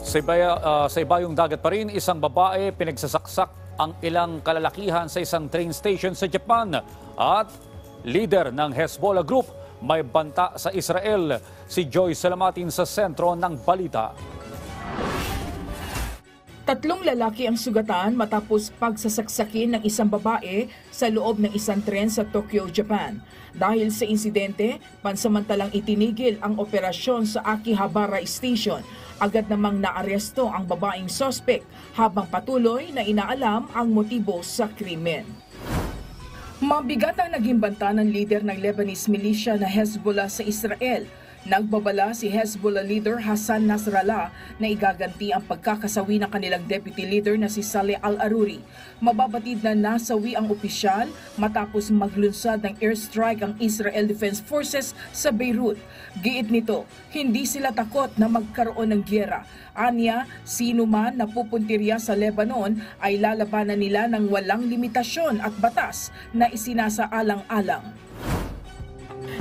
Sa ibayong dagat pa rin, isang babae pinagsasaksak ang ilang kalalakihan sa isang train station sa Japan. At leader ng Hezbollah Group may banta sa Israel. Si Joy Salamatin sa sentro ng balita. Tatlong lalaki ang sugatan matapos pagsasaksakin ng isang babae sa loob ng isang tren sa Tokyo, Japan. Dahil sa insidente, pansamantalang itinigil ang operasyon sa Akihabara Station. Agad namang naaresto ang babaeng sospek habang patuloy na inaalam ang motibo sa krimen. Mabigat ang naging banta ng leader ng Lebanese militia na Hezbollah sa Israel. Nagbabala si Hezbollah leader Hassan Nasrallah na igaganti ang pagkakasawi ng kanilang deputy leader na si Saleh al-Aruri. Mababatid na nasawi ang opisyal matapos maglunsad ng airstrike ang Israel Defense Forces sa Beirut. Giit nito, hindi sila takot na magkaroon ng gyera. Anya, sino man na pupuntirya sa Lebanon ay lalabanan nila ng walang limitasyon at batas na isinasaalang-alang.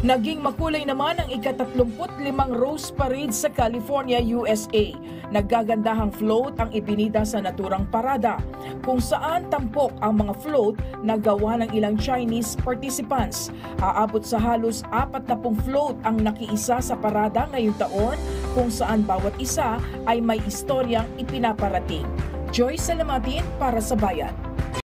Naging makulay naman ang ika-35 Rose Parade sa California, USA. Naggagandahang float ang ibinida sa naturang parada, kung saan tampok ang mga float na gawa ng ilang Chinese participants. Aabot sa halos 40 float ang nakiisa sa parada ngayong taon, kung saan bawat isa ay may istoryang ipinaparating. Joy Salamatin para sa Bayan.